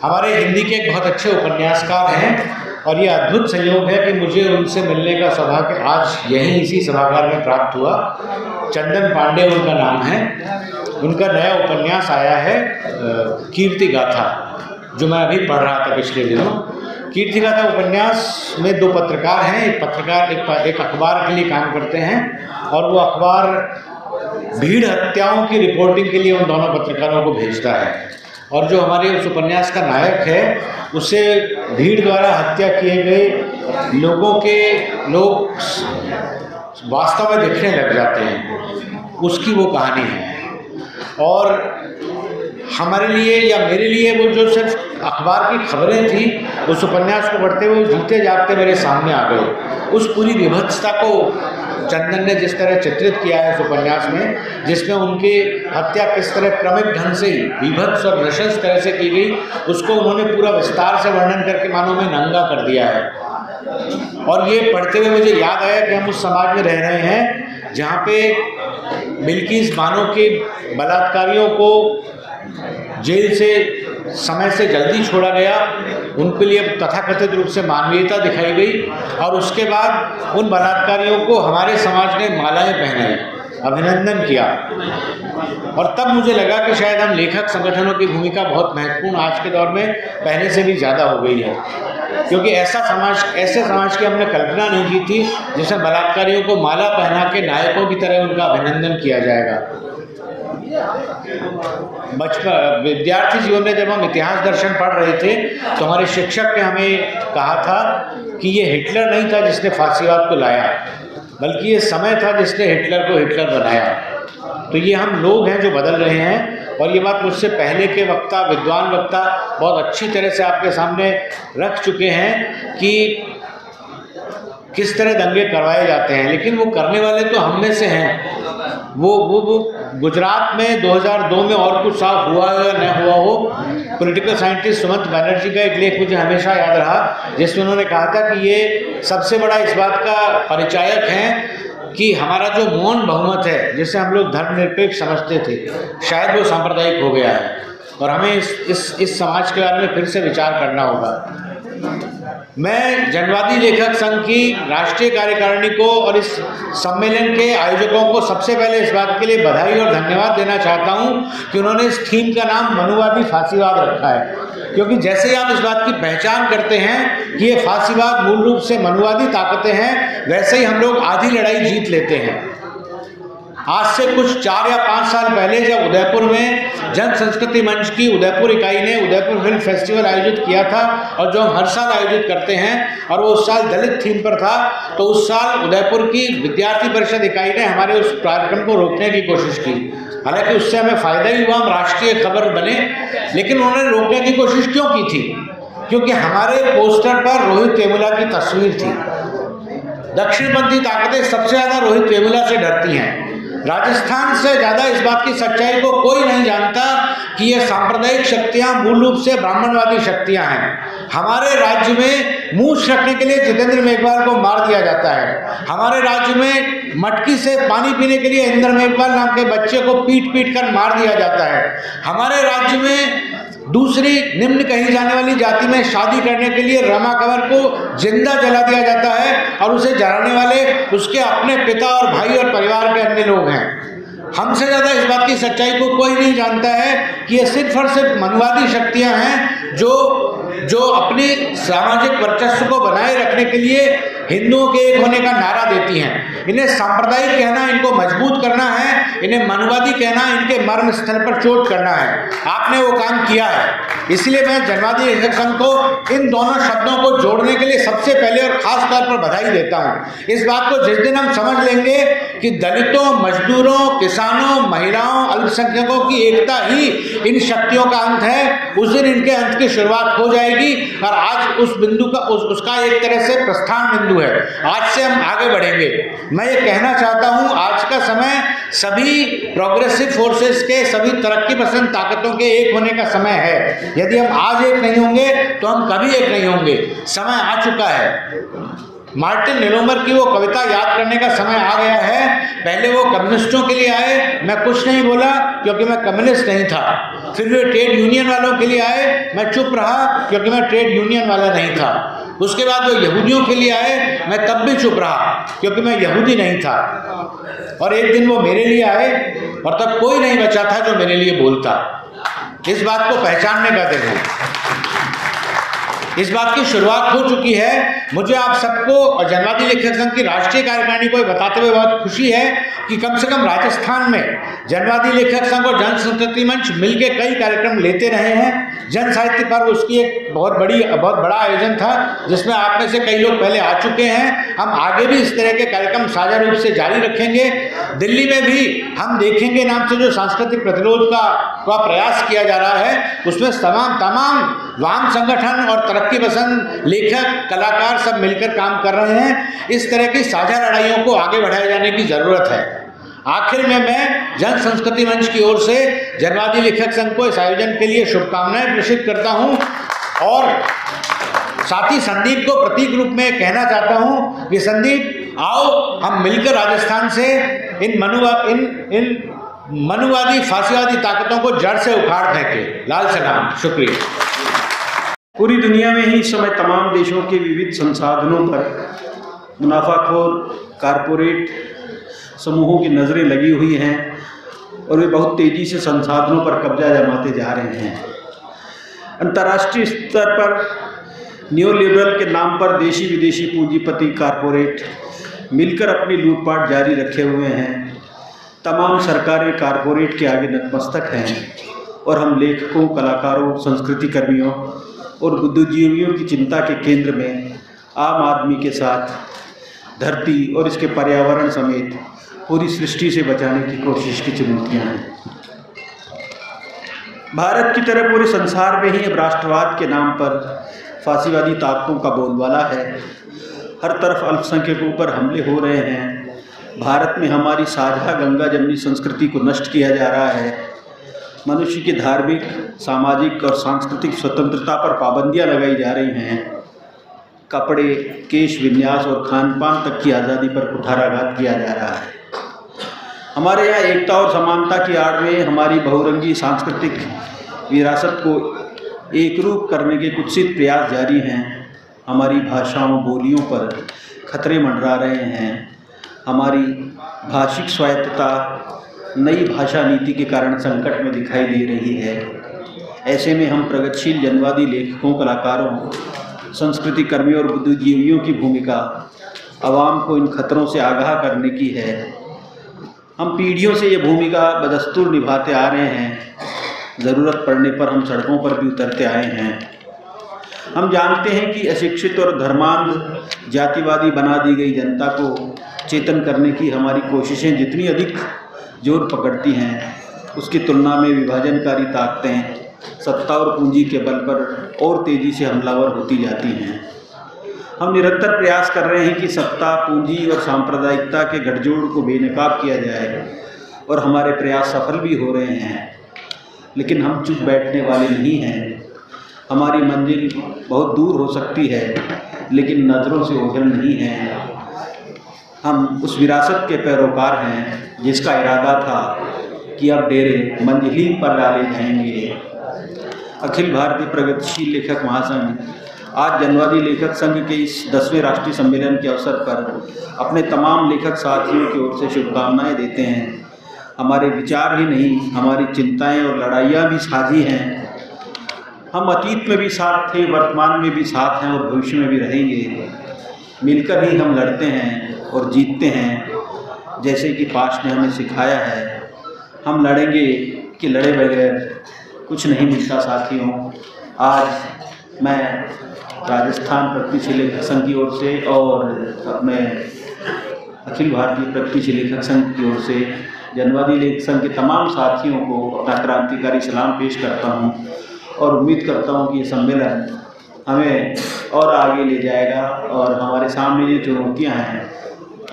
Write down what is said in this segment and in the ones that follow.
हमारे हिंदी के एक बहुत अच्छे उपन्यासकार हैं और ये अद्भुत संयोग है कि मुझे उनसे मिलने का सौभाग्य आज यहीं इसी सभागार में प्राप्त हुआ। चंदन पांडे उनका नाम है। उनका नया उपन्यास आया है कीर्ति गाथा, जो मैं अभी पढ़ रहा था पिछले दिनों। कीर्ति गाथा उपन्यास में दो पत्रकार हैं। एक पत्रकार एक अखबार के लिए काम करते हैं और वो अखबार भीड़ हत्याओं की रिपोर्टिंग के लिए उन दोनों पत्रकारों को भेजता है। और जो हमारे उस उपन्यास का नायक है उसे भीड़ द्वारा हत्या किए गए लोग वास्तव में दिखने लग जाते हैं, उसकी वो कहानी है। और हमारे लिए या मेरे लिए वो जो सिर्फ अखबार की खबरें थी, उस उपन्यास को पढ़ते हुए जीते जागते मेरे सामने आ गए। उस पूरी विभत्सता को चंदन ने जिस तरह चित्रित किया है इस उपन्यास में, जिसमें उनकी हत्या किस तरह क्रमिक ढंग से विभत्स और नृशंस तरह से की गई, उसको उन्होंने पूरा विस्तार से वर्णन करके मानो में नंगा कर दिया है। और ये पढ़ते हुए मुझे याद आया कि हम उस समाज में रह रहे हैं जहाँ पे बिल्किस बानो के बलात्कारियों को जेल से समय से जल्दी छोड़ा गया, उनके लिए तथाकथित रूप से मानवीयता दिखाई गई और उसके बाद उन बलात्कारियों को हमारे समाज ने मालाएं पहनाई, अभिनंदन किया। और तब मुझे लगा कि शायद हम लेखक संगठनों की भूमिका बहुत महत्वपूर्ण आज के दौर में पहले से भी ज़्यादा हो गई है, क्योंकि ऐसे समाज की हमने कल्पना नहीं की थी जिसमें बलात्कारियों को माला पहना के नायकों की तरह उनका अभिनंदन किया जाएगा। बचपन विद्यार्थी जीवन में जब हम इतिहास दर्शन पढ़ रहे थे तो हमारे शिक्षक ने हमें कहा था कि ये हिटलर नहीं था जिसने फांसीवाद को लाया, बल्कि ये समय था जिसने हिटलर को हिटलर बनाया। तो ये हम लोग हैं जो बदल रहे हैं। और ये बात मुझसे पहले के वक्ता, विद्वान वक्ता बहुत अच्छी तरह से आपके सामने रख चुके हैं कि किस तरह दंगे करवाए जाते हैं, लेकिन वो करने वाले तो हम में से हैं। वो गुजरात में 2002 में और कुछ साफ हुआ हो या न हुआ हो, पॉलिटिकल साइंटिस्ट सुमंत बनर्जी का एक लेख मुझे हमेशा याद रहा, जिसमें उन्होंने कहा था कि ये सबसे बड़ा इस बात का परिचायक हैं कि हमारा जो मौन बहुमत है, जिसे हम लोग धर्मनिरपेक्ष समझते थे, शायद वो सांप्रदायिक हो गया है और हमें इस समाज के बारे में फिर से विचार करना होगा। मैं जनवादी लेखक संघ की राष्ट्रीय कार्यकारिणी को और इस सम्मेलन के आयोजकों को सबसे पहले इस बात के लिए बधाई और धन्यवाद देना चाहता हूं कि उन्होंने इस थीम का नाम मनुवादी फांसीवाद रखा है, क्योंकि जैसे ही आप इस बात की पहचान करते हैं कि ये फांसीवाद मूल रूप से मनुवादी ताकतें हैं, वैसे ही हम लोग आधी लड़ाई जीत लेते हैं। आज से कुछ 4 या 5 साल पहले जब उदयपुर में जन संस्कृति मंच की उदयपुर इकाई ने उदयपुर फिल्म फेस्टिवल आयोजित किया था, और जो हम हर साल आयोजित करते हैं, और वो उस साल दलित थीम पर था, तो उस साल उदयपुर की विद्यार्थी परिषद इकाई ने हमारे उस कार्यक्रम को रोकने की कोशिश की। हालांकि उससे हमें फायदा ही हुआ, हम राष्ट्रीय खबर बने, लेकिन उन्होंने रोकने की कोशिश क्यों की थी? क्योंकि हमारे पोस्टर पर रोहित वेमुला की तस्वीर थी। दक्षिणपंथी ताकतें सबसे ज़्यादा रोहित वेमुला से डरती हैं। राजस्थान से ज़्यादा इस बात की सच्चाई को कोई नहीं जानता कि ये सांप्रदायिक शक्तियाँ मूल रूप से ब्राह्मणवादी शक्तियाँ हैं। हमारे राज्य में मूछ रखने के लिए जितेंद्र मेघवाल को मार दिया जाता है। हमारे राज्य में मटकी से पानी पीने के लिए इंद्र मेघवाल नाम के बच्चे को पीट पीट कर मार दिया जाता है। हमारे राज्य में दूसरी निम्न कही जाने वाली जाति में शादी करने के लिए रमा कंवर को जिंदा जला दिया जाता है, और उसे जलाने वाले उसके अपने पिता और भाई और परिवार के अन्य लोग हैं। हमसे ज़्यादा इस बात की सच्चाई को कोई नहीं जानता है कि ये सिर्फ और सिर्फ मनुवादी शक्तियां हैं जो अपनी सामाजिक वर्चस्व को बनाए रखने के लिए हिंदुओं के एक होने का नारा देती हैं। इन्हें सांप्रदायिक कहना इनको मजबूत करना है, इन्हें मनुवादी कहना इनके मर्म स्थल पर चोट करना है। आपने वो काम किया है, इसलिए मैं जनवादी लेखक संघ को इन दोनों शब्दों को जोड़ने के लिए सबसे पहले और खास तौर पर बधाई देता हूँ। इस बात को जिस दिन हम समझ लेंगे कि दलितों, मजदूरों, किसानों, महिलाओं, अल्पसंख्यकों की एकता ही इन शक्तियों का अंत है, उस दिन इनके अंत की शुरुआत हो जाएगी। और आज उस बिंदु का उसका एक तरह से प्रस्थान बिंदु है। आज से हम आगे बढ़ेंगे। मैं ये कहना चाहता हूँ, आज का समय सभी प्रोग्रेसिव फोर्सेस के, सभी तरक्की पसंद ताकतों के एक होने का समय है। यदि हम आज एक नहीं होंगे तो हम कभी एक नहीं होंगे। समय आ चुका है। मार्टिन नीलोमर की वो कविता याद करने का समय आ गया है। पहले वो कम्युनिस्टों के लिए आए, मैं कुछ नहीं बोला क्योंकि मैं कम्युनिस्ट नहीं था। फिर वे ट्रेड यूनियन वालों के लिए आए, मैं चुप रहा क्योंकि मैं ट्रेड यूनियन वाला नहीं था। उसके बाद वो यहूदियों के लिए आए, मैं तब भी चुप रहा क्योंकि मैं यहूदी नहीं था। और एक दिन वो मेरे लिए आए और तब कोई नहीं बचा था जो मेरे लिए बोलता। इस बात को पहचानने का दिन है, इस बात की शुरुआत हो चुकी है। मुझे आप सबको और जनवादी लेखक संघ की राष्ट्रीय कार्यकारिणी को बताते हुए बहुत खुशी है कि कम से कम राजस्थान में जनवादी लेखक संघ और जन संस्कृति मंच मिलकर कई कार्यक्रम लेते रहे हैं। जन साहित्य पर्व उसकी एक बहुत बड़ा आयोजन था जिसमें आप में से कई लोग पहले आ चुके हैं। हम आगे भी इस तरह के कार्यक्रम साझा रूप से जारी रखेंगे। दिल्ली में भी हम देखेंगे नाम से जो सांस्कृतिक प्रतिरोध का प्रयास किया जा रहा है, उसमें तमाम वाम संगठन और तरक्की पसंद लेखक कलाकार सब मिलकर काम कर रहे हैं। इस तरह की साझा लड़ाइयों को आगे बढ़ाए जाने की जरूरत है। आखिर में मैं जन संस्कृति मंच की ओर से जनवादी लेखक संघ को इस आयोजन के लिए शुभकामनाएं प्रेषित करता हूं और साथ ही संदीप को प्रतीक रूप में कहना चाहता हूं कि संदीप आओ हम मिलकर राजस्थान से इन मनुवादी फांसीवादी ताकतों को जड़ से उखाड़ फेंके। लाल सलाम, शुक्रिया। पूरी दुनिया में ही इस समय तमाम देशों के विविध संसाधनों पर मुनाफाखोर कारपोरेट समूहों की नज़रें लगी हुई हैं और वे बहुत तेज़ी से संसाधनों पर कब्जा जमाते जा रहे हैं। अंतर्राष्ट्रीय स्तर पर न्यू लिबरल के नाम पर देशी विदेशी पूंजीपति कारपोरेट मिलकर अपनी लूटपाट जारी रखे हुए हैं। तमाम सरकारें कारपोरेट के आगे नतमस्तक हैं और हम लेखकों, कलाकारों, संस्कृति कर्मियों और बुद्धिजीवियों की चिंता के केंद्र में आम आदमी के साथ धरती और इसके पर्यावरण समेत पूरी सृष्टि से बचाने की कोशिश की चुनौतियां हैं। भारत की तरह पूरे संसार में ही अब राष्ट्रवाद के नाम पर फांसीवादी ताकतों का बोलबाला है। हर तरफ अल्पसंख्यकों पर हमले हो रहे हैं। भारत में हमारी साझा गंगा जमनी संस्कृति को नष्ट किया जा रहा है। मनुष्य की धार्मिक, सामाजिक और सांस्कृतिक स्वतंत्रता पर पाबंदियां लगाई जा रही हैं। कपड़े, केश विन्यास और खान पान तक की आज़ादी पर कुठाराघात किया जा रहा है। हमारे यहाँ एकता और समानता की आड़ में हमारी बहुरंगी सांस्कृतिक विरासत को एकरूप करने के कुत्सित प्रयास जारी हैं। हमारी भाषाओं, बोलियों पर खतरे मंडरा रहे हैं। हमारी भाषिक स्वायत्तता नई भाषा नीति के कारण संकट में दिखाई दे रही है। ऐसे में हम प्रगतिशील जनवादी लेखकों, कलाकारों, संस्कृति कर्मियों और बुद्धिजीवियों की भूमिका आवाम को इन खतरों से आगाह करने की है। हम पीढ़ियों से ये भूमिका बदस्तूर निभाते आ रहे हैं। ज़रूरत पड़ने पर हम सड़कों पर भी उतरते आए हैं। हम जानते हैं कि अशिक्षित और धर्मांध जातिवादी बना दी गई जनता को चेतन करने की हमारी कोशिशें जितनी अधिक जोर पकड़ती हैं, उसकी तुलना में विभाजनकारी ताकतें सत्ता और पूंजी के बल पर और तेज़ी से हमलावर होती जाती हैं। हम निरंतर प्रयास कर रहे हैं कि सत्ता, पूंजी और सांप्रदायिकता के गठजोड़ को बेनकाब किया जाए और हमारे प्रयास सफल भी हो रहे हैं। लेकिन हम चुप बैठने वाले नहीं हैं। हमारी मंजिल बहुत दूर हो सकती है लेकिन नज़रों से ओझल नहीं है। हम उस विरासत के पैरोकार हैं जिसका इरादा था कि अब डेरे मंजिल ही पर डाले जाएंगे। अखिल भारतीय प्रगतिशील लेखक महासंघ आज जनवादी लेखक संघ के इस 10वें राष्ट्रीय सम्मेलन के अवसर पर अपने तमाम लेखक साथियों की ओर से शुभकामनाएं देते हैं। हमारे विचार ही नहीं, हमारी चिंताएं और लड़ाइयाँ भी साझी हैं। हम अतीत में भी साथ थे, वर्तमान में भी साथ हैं और भविष्य में भी रहेंगे। मिलकर ही हम लड़ते हैं और जीतते हैं, जैसे कि पास्ट ने हमें सिखाया है। हम लड़ेंगे कि लड़े बगैर कुछ नहीं मिलता साथियों। आज मैं राजस्थान प्रगतिशील लेखक संघ की ओर से और अपने अखिल भारतीय प्रगतिशील लेखक संघ की ओर से जनवादी लेखक संघ के तमाम साथियों को अपना क्रांतिकारी सलाम पेश करता हूं और उम्मीद करता हूं कि ये सम्मेलन हमें और आगे ले जाएगा और हमारे सामने जो चुनौतियां हैं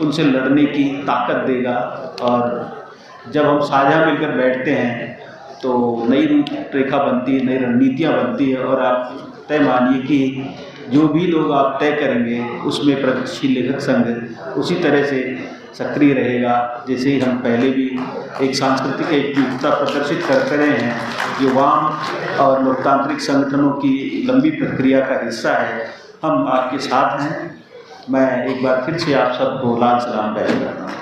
उनसे लड़ने की ताकत देगा। और जब हम साझा मिलकर बैठते हैं तो नई रूपरेखा बनती है, नई रणनीतियाँ बनती है और आप तय मानिए कि जो भी लोग आप तय करेंगे उसमें प्रगतिशील लेखक संघ उसी तरह से सक्रिय रहेगा, जैसे ही हम पहले भी एक सांस्कृतिक एकजुटता प्रदर्शित करते रहे हैं जो वाम और लोकतांत्रिक संगठनों की लंबी प्रक्रिया का हिस्सा है। हम आपके साथ हैं। मैं एक बार फिर से आप सबको लाल सलाम पेश करता हूँ।